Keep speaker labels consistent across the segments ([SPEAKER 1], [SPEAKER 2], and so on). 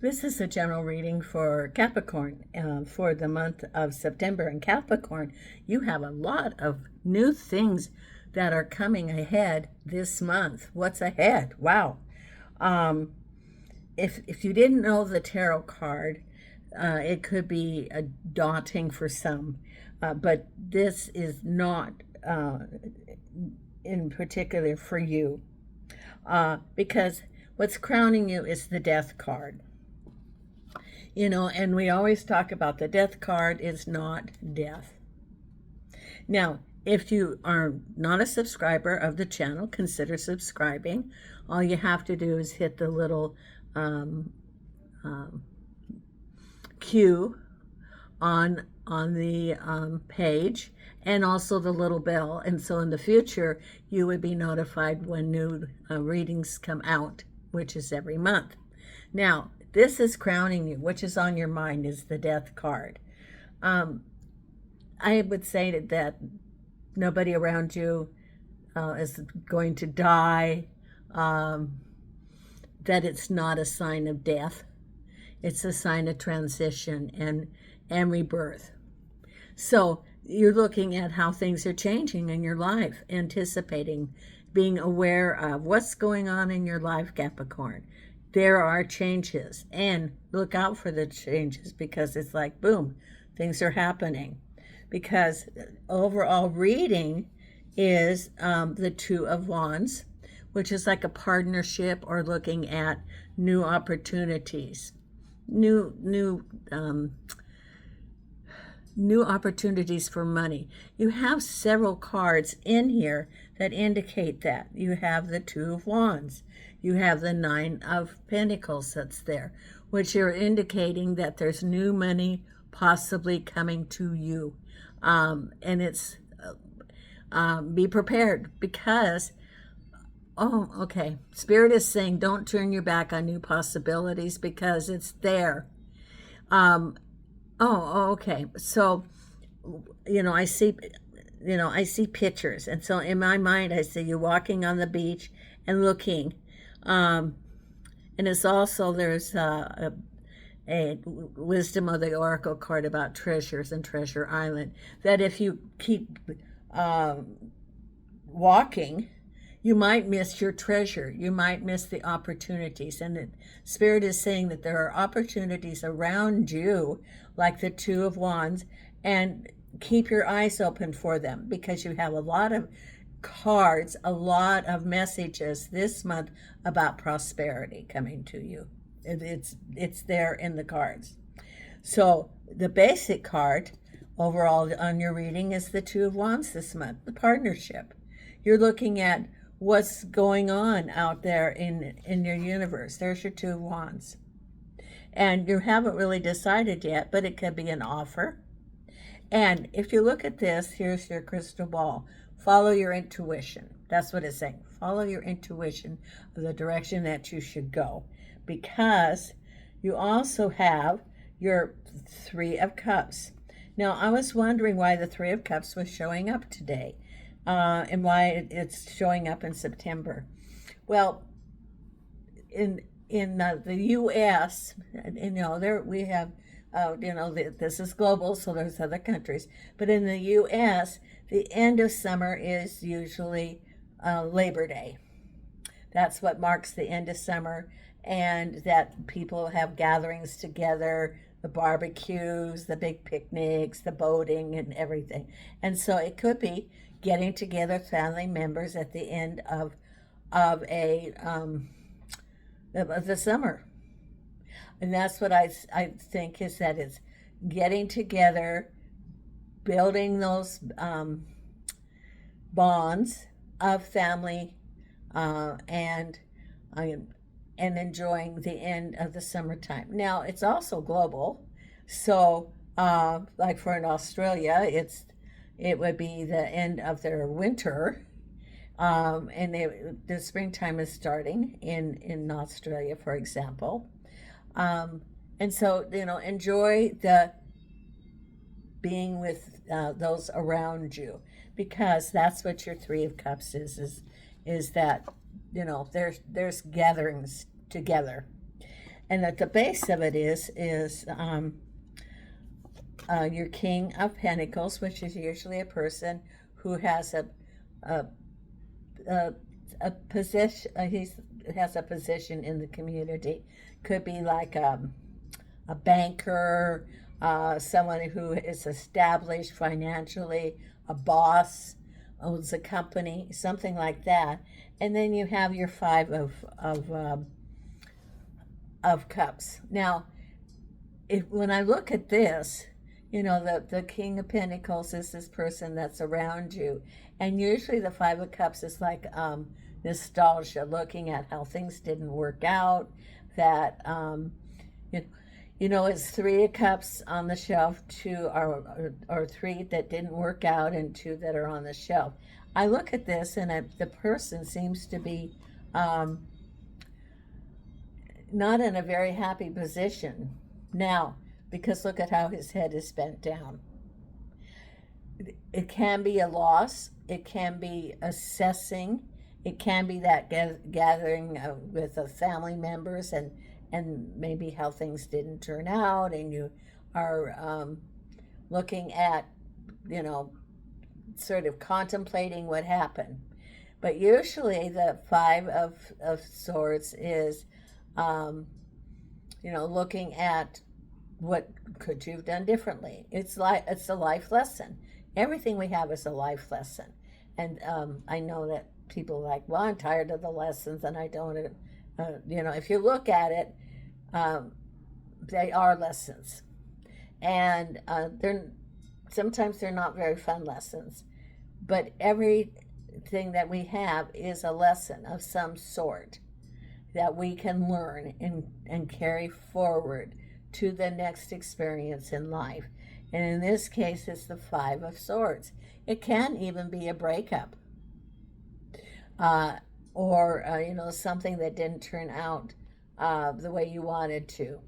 [SPEAKER 1] This is a general reading for Capricorn for the month of September. In Capricorn, you have a lot of new things that are coming ahead this month. What's ahead? Wow. Um, if you didn't know the tarot card, it could be daunting for some, but this is not in particular for you because what's crowning you is the Death card. And we always talk about the Death card is not death. Now, if you are not a subscriber of the channel, consider subscribing. All you have to do is hit the little Q on the page, and also the little bell, and so in the future you would be notified when new readings come out, which is every month. Now, this is crowning you, which is on your mind, is the Death card. I would say that nobody around you is going to die, that it's not a sign of death. It's a sign of transition and rebirth. So you're looking at how things are changing in your life, anticipating, being aware of what's going on in your life, Capricorn. There are changes, and look out for the changes, because it's like, boom, things are happening. Because overall reading is the Two of Wands, which is like a partnership or looking at new opportunities, new opportunities for money. You have several cards in here that indicate that. You have the Two of Wands. You have the Nine of Pentacles that's there, which are indicating that there's new money possibly coming to you. And it's, be prepared, because, Spirit is saying don't turn your back on new possibilities, because it's there. Okay. So, I see pictures. And so in my mind, I see you walking on the beach and looking. And it's also, there's a wisdom of the oracle card about treasures and Treasure Island, that if you keep walking, you might miss your treasure. You might miss the opportunities. And the Spirit is saying that there are opportunities around you, like the Two of Wands, and keep your eyes open for them, because you have a lot of cards, a lot of messages this month about prosperity coming to you. It's there in the cards. So the basic card overall on your reading is the Two of Wands this month, the partnership. You're looking at what's going on out there in your universe. There's your Two of Wands. And you haven't really decided yet, but it could be an offer. And if you look at this, here's your crystal ball. Follow your intuition. That's what it's saying. Follow your intuition of the direction that you should go. Because you also have your Three of Cups. Now, I was wondering why the Three of Cups was showing up today, and why it's showing up in September. Well, in the U.S., there we have, this is global, so there's other countries. But in the U.S., the end of summer is usually Labor Day. That's what marks the end of summer, and that people have gatherings together, the barbecues, the big picnics, the boating, and everything. And so it could be getting together family members at the end of the summer. And that's what I think, is that it's getting together, building those bonds of family, and enjoying the end of the summertime. Now, it's also global. So, like for in Australia, it would be the end of their winter. And the springtime is starting in Australia, for example. And so, enjoy the being with those around you, because that's what your Three of Cups is that, there's gatherings together. And at the base of it is your King of Pentacles, which is usually a person who has a, a position. He has a position in the community. Could be like a banker, someone who is established financially, a boss, owns a company, something like that. And then you have your five of cups. Now, when I look at this, the King of Pentacles is this person that's around you. And usually the Five of Cups is like nostalgia, looking at how things didn't work out, that, it's Three of Cups on the shelf, two or three that didn't work out, and two that are on the shelf. I look at this, and the person seems to be not in a very happy position now, because look at how his head is bent down. It can be a loss. It can be assessing. It can be that gathering with family members and maybe how things didn't turn out, and you are looking at, sort of contemplating what happened. But usually the Five of Swords is, looking at what could you have done differently. It's a life lesson. Everything we have is a life lesson. And I know that people are like, well, I'm tired of the lessons, and I don't, if you look at it, they are lessons. And sometimes they're not very fun lessons. But everything that we have is a lesson of some sort that we can learn and carry forward to the next experience in life. And in this case, it's the Five of Swords. It can even be a breakup, or something that didn't turn out the way you wanted to.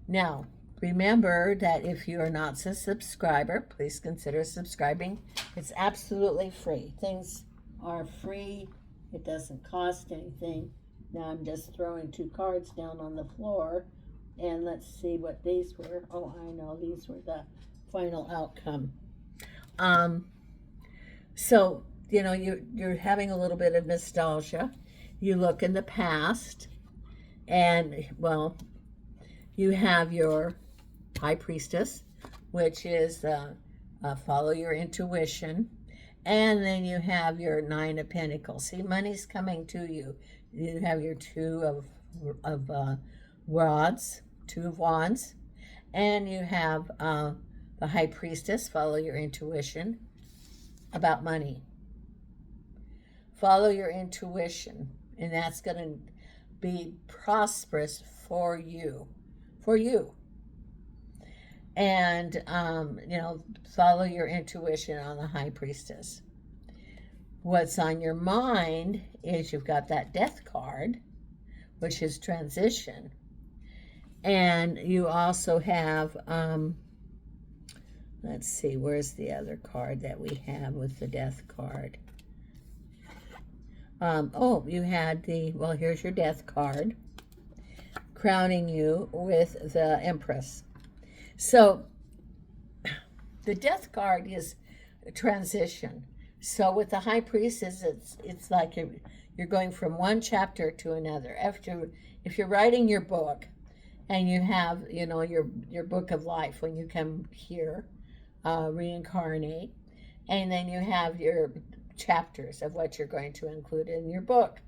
[SPEAKER 1] Now, remember that if you are not a subscriber, please consider subscribing. It's absolutely free. Things are free. It doesn't cost anything. Now I'm just throwing two cards down on the floor, and let's see what these were. Oh, I know, these were the final outcome. So, you're having a little bit of nostalgia. You look in the past, and, well, you have your High Priestess, which is follow your intuition. And then you have your Nine of Pentacles. See, money's coming to you. You have your Two of Rods, Two of Wands. And you have the High Priestess, follow your intuition about money. Follow your intuition, and that's going to be prosperous for you. And, follow your intuition on the High Priestess. What's on your mind is you've got that Death card, which is transition. And you also have, let's see, where's the other card that we have with the Death card? You had here's your Death card, crowning you with the Empress. So the Death card is transition. So with the High Priestess, it's like you're going from one chapter to another. If you're writing your book, and you have your book of life when you come here, reincarnate, and then you have your chapters of what you're going to include in your book.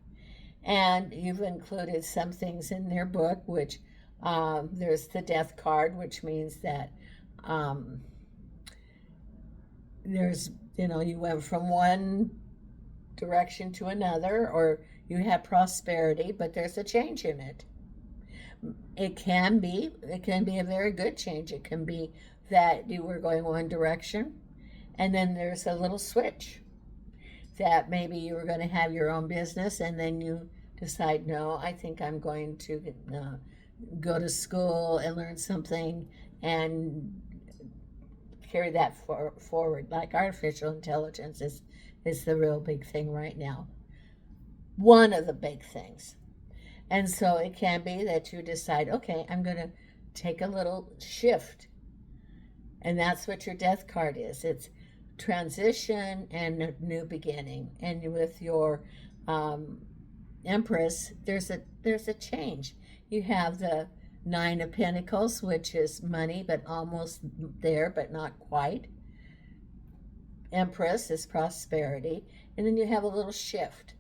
[SPEAKER 1] And you've included some things in their book, which there's the Death card, which means that there's, you went from one direction to another, or you had prosperity, but there's a change in it. It can be a very good change. It can be that you were going one direction, and then there's a little switch that maybe you were going to have your own business, and then you decide, no, I think I'm going to go to school and learn something and carry that forward. Like artificial intelligence is the real big thing right now. One of the big things. And so it can be that you decide, okay, I'm going to take a little shift. And that's what your death card is. It's transition and a new beginning. And with your Empress, there's a change. You have the Nine of Pentacles, which is money, but almost there, but not quite. Empress is prosperity. And then you have a little shift.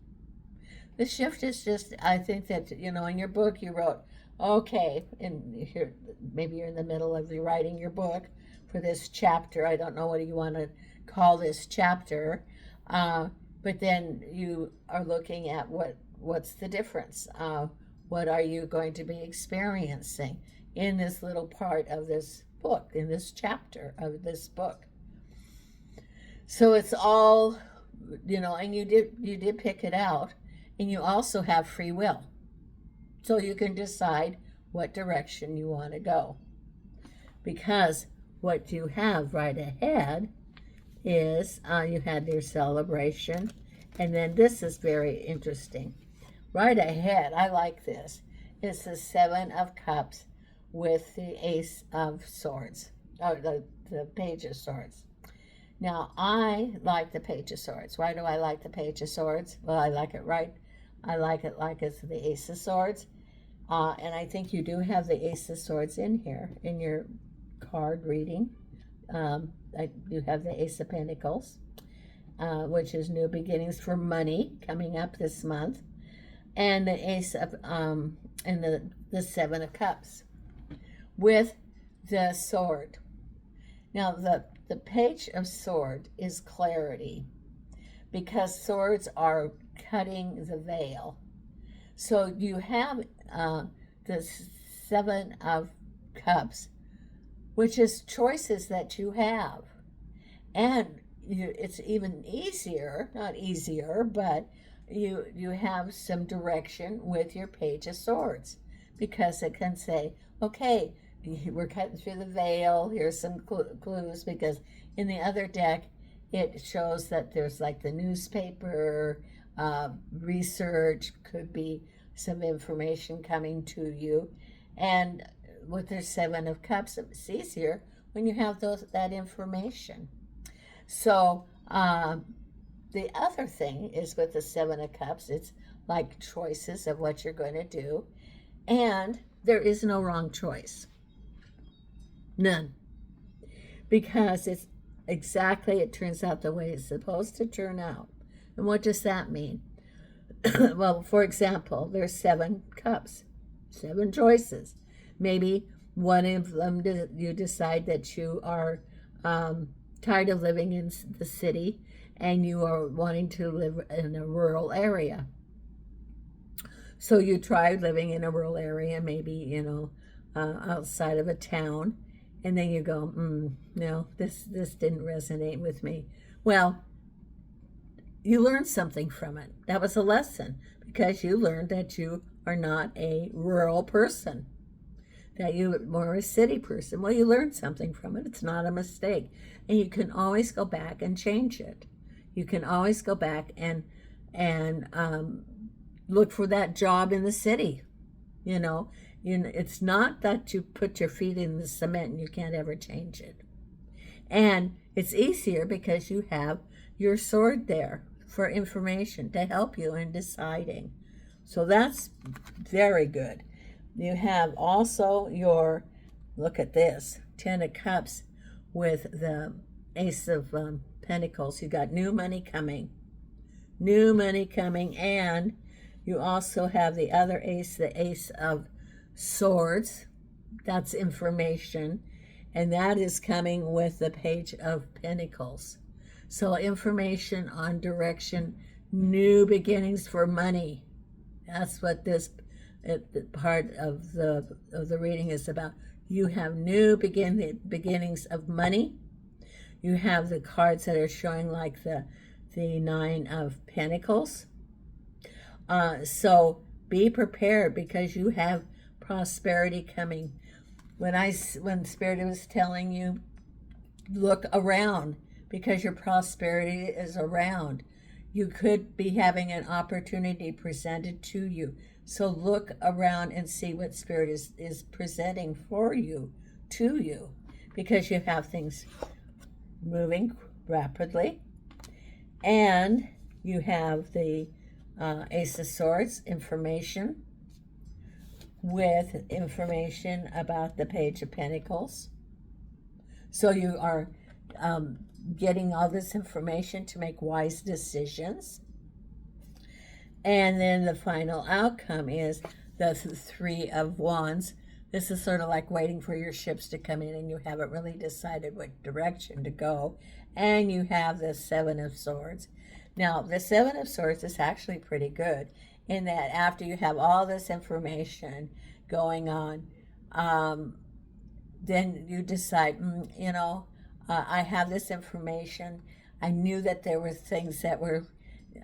[SPEAKER 1] The shift is just, I think that, in your book you wrote, okay, and here, maybe you're in the middle of writing your book for this chapter. I don't know what you want to call this chapter. But then you are looking at what's the difference. What are you going to be experiencing in this little part of this book, in this chapter of this book? So it's all, and you did pick it out, and you also have free will. So you can decide what direction you want to go. Because what you have right ahead is you had your celebration, and then this is very interesting. Right ahead, I like this. It's the Seven of Cups with the Ace of Swords, or the Page of Swords. Now, I like the Page of Swords. Why do I like the Page of Swords? Well, I like it like it's the Ace of Swords. And I think you do have the Ace of Swords in here, in your card reading. You have the Ace of Pentacles, which is new beginnings for money coming up this month. And the Ace of, and the Seven of Cups with the Sword. Now, the Page of Sword is clarity, because swords are cutting the veil. So you have the Seven of Cups, which is choices that you have. And it's even easier, not easier, but you have some direction with your Page of Swords, because it can say, okay, we're cutting through the veil. Here's some clues, because in the other deck, it shows that there's like the newspaper, research, could be some information coming to you. And with the Seven of Cups, it's easier when you have that information. So the other thing is with the Seven of Cups, it's like choices of what you're going to do. And there is no wrong choice. None. Because it's exactly, it turns out the way it's supposed to turn out. And what does that mean? Well, for example, there's 7 cups, 7 choices. Maybe one of them, you decide that you are tired of living in the city and you are wanting to live in a rural area. So you try living in a rural area, maybe, outside of a town, and then you go, no, this didn't resonate with me. Well, you learned something from it. That was a lesson, because you learned that you are not a rural person, that you are more a city person. Well, you learned something from it. It's not a mistake. And you can always go back and change it. You can always go back and look for that job in the city. It's not that you put your feet in the cement and you can't ever change it. And it's easier because you have your sword there for information to help you in deciding. So that's very good. You have also your, look at this, 10 of Cups with the Ace of Pentacles. You got new money coming, and you also have the other ace, the Ace of Swords. That's information, and that is coming with the Page of Pentacles. So information on direction, new beginnings for money. That's what this part of the reading is about. You have new beginnings of money. You have the cards that are showing like the 9 of Pentacles. So be prepared, because you have prosperity coming. When Spirit was telling you, look around, because your prosperity is around. You could be having an opportunity presented to you. So look around and see what Spirit is presenting for you, to you, because you have things moving rapidly, and you have the Ace of Swords, information, with information about the Page of Pentacles. So you are getting all this information to make wise decisions. And then the final outcome is the Three of Wands. This is sort of like waiting for your ships to come in and you haven't really decided what direction to go. And you have the Seven of Swords. Now, the Seven of Swords is actually pretty good in that after you have all this information going on, then you decide, I have this information. I knew that there were things that were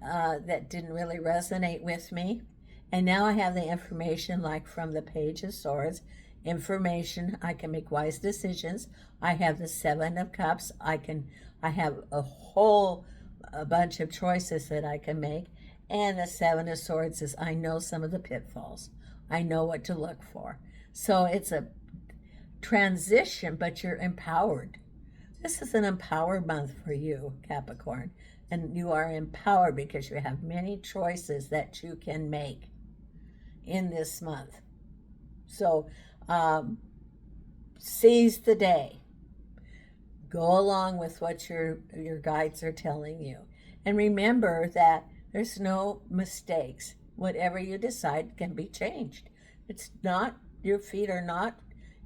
[SPEAKER 1] that didn't really resonate with me, and now I have the information, like from the Page of Swords, information. I can make wise decisions. I have the Seven of Cups. I have a bunch of choices that I can make, and the Seven of Swords is I know some of the pitfalls. I know what to look for. So it's a transition, but you're empowered. This is an empowered month for you, Capricorn. And you are empowered because you have many choices that you can make in this month. So seize the day. Go along with what your guides are telling you. And remember that there's no mistakes. Whatever you decide can be changed. It's not, your feet are not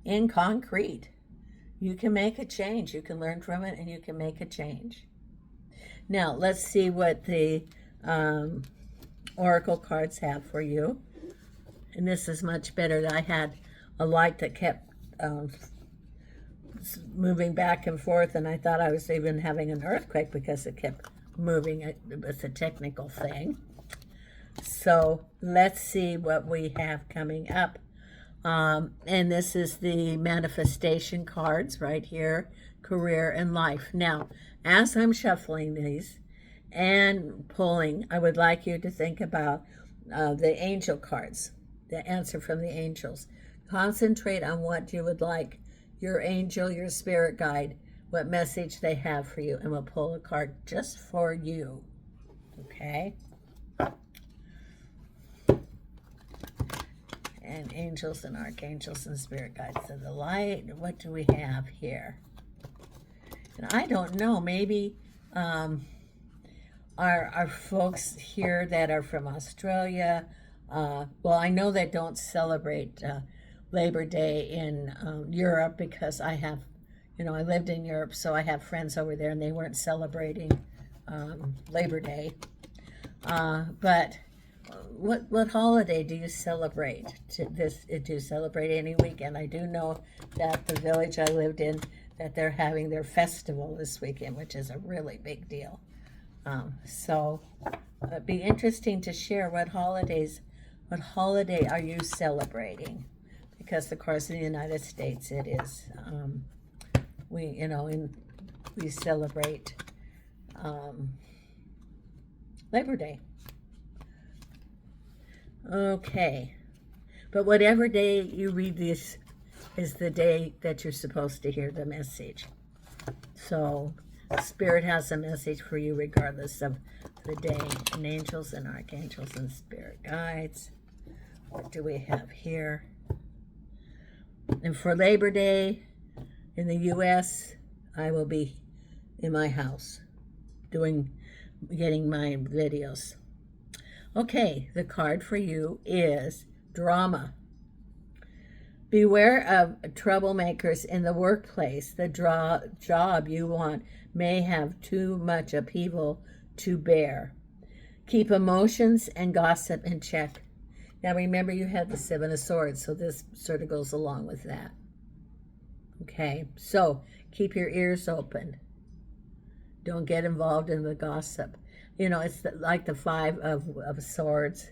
[SPEAKER 1] in concrete. You can make a change. You can learn from it and you can make a change. Now, let's see what the oracle cards have for you. And this is much better. I had a light that kept moving back and forth, and I thought I was even having an earthquake because it kept moving. It was a technical thing. So let's see what we have coming up. And this is the manifestation cards right here, career and life. Now, as I'm shuffling these and pulling, I would like you to think about the angel cards, the answer from the angels. Concentrate on what you would like your angel, your spirit guide, what message they have for you, and we'll pull a card just for you. Okay? And angels and archangels and spirit guides. So the light, what do we have here? And I don't know, maybe our folks here that are from Australia, well, I know they don't celebrate Labor Day in Europe because I have, I lived in Europe, so I have friends over there and they weren't celebrating Labor Day. But what holiday do you celebrate? Do you celebrate any weekend? I do know that the village I lived in, that they're having their festival this weekend, which is a really big deal. So it'd be interesting to share what holiday are you celebrating? Because of course in the United States it is, we celebrate Labor Day. Okay, but whatever day you read this is the day that you're supposed to hear the message. So Spirit has a message for you regardless of the day. And angels and archangels and spirit guides. What do we have here? And for Labor Day in the U.S., I will be in my house getting my videos. Okay, the card for you is drama. Beware of troublemakers in the workplace. The job you want may have too much upheaval to bear. Keep emotions and gossip in check. Now remember, you had the Seven of Swords, so this sort of goes along with that. Okay, so keep your ears open. Don't get involved in the gossip. It's like the Five of Swords,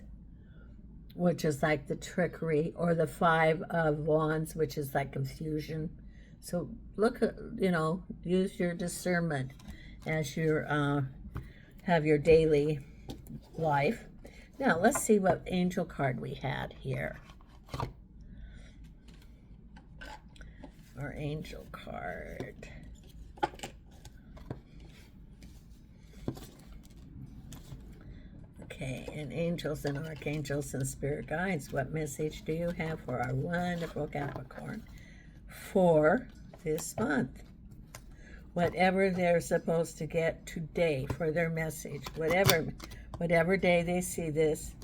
[SPEAKER 1] which is like the trickery, or the Five of Wands, which is like confusion. So look, use your discernment as you have your daily life. Now, let's see what angel card we had here. Our angel card. Okay, and angels and archangels and spirit guides, what message do you have for our wonderful Capricorn for this month? Whatever they're supposed to get today for their message, whatever day they see this,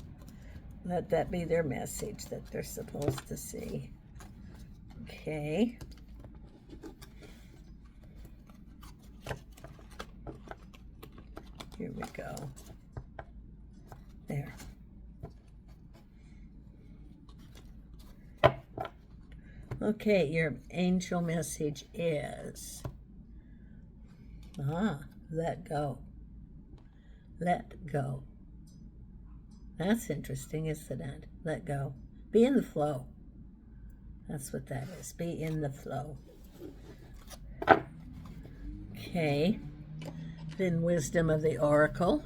[SPEAKER 1] let that be their message that they're supposed to see. Okay. Here we go. There. Okay, your angel message is, let go. Let go. That's interesting, isn't it? Let go. Be in the flow. That's what that is. Be in the flow. Okay. Then wisdom of the oracle.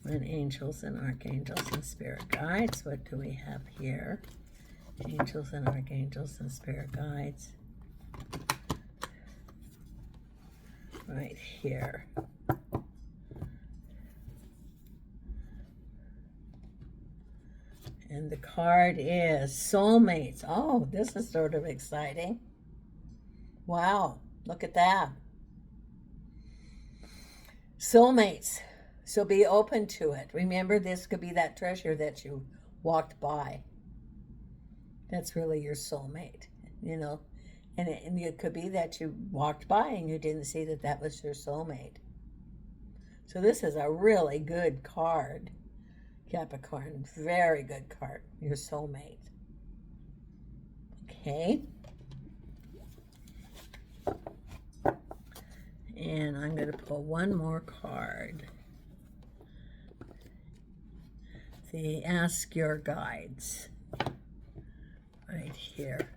[SPEAKER 1] And angels and archangels and spirit guides. What do we have here? Angels and archangels and spirit guides. Right here. And the card is soulmates. Oh, this is sort of exciting. Wow, look at that. Soulmates. So be open to it. Remember, this could be that treasure that you walked by. That's really your soulmate, you know. And it could be that you walked by and you didn't see that that was your soulmate. So this is a really good card, Capricorn. Very good card, your soulmate. Okay. And I'm going to pull one more card. The Ask Your Guides. Right here.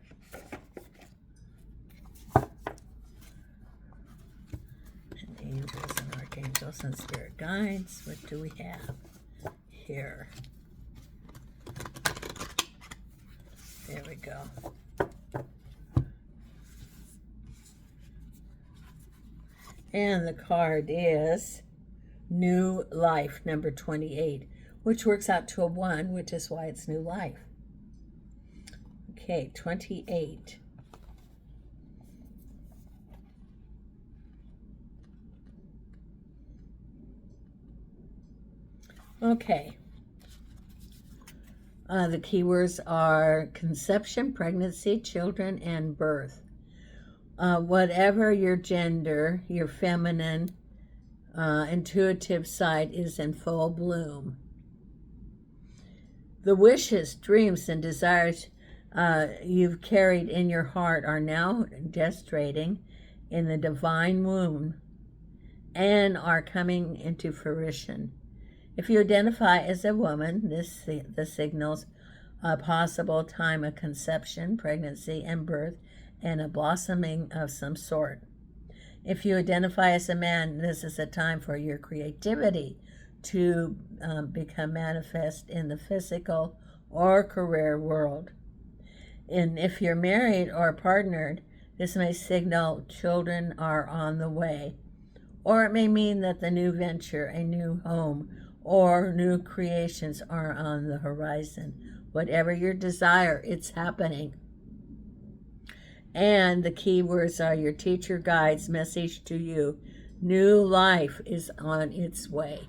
[SPEAKER 1] And angels and archangels and spirit guides. What do we have here? There we go. And the card is New Life, number 28, which works out to a 1, which is why it's new life. Okay, 28. Okay. The keywords are conception, pregnancy, children, and birth. Whatever your gender, your feminine, intuitive side is in full bloom. The wishes, dreams, and desires you've carried in your heart are now gestating in the divine womb and are coming into fruition. If you identify as a woman, this signals a possible time of conception, pregnancy, and birth, and a blossoming of some sort. If you identify as a man, this is a time for your creativity to become manifest in the physical or career world. And if you're married or partnered, this may signal children are on the way. Or it may mean that the new venture, a new home, or new creations are on the horizon. Whatever your desire, it's happening. And the key words are your teacher guides message to you. New life is on its way.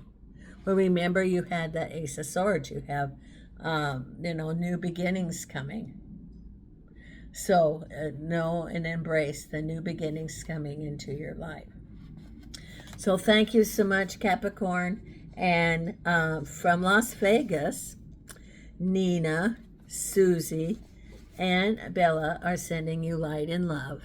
[SPEAKER 1] Well, remember you had that Ace of Swords. You have, new beginnings coming. So know and embrace the new beginnings coming into your life. So thank you so much, Capricorn. And from Las Vegas, Nina, Susie, and Bella are sending you light and love.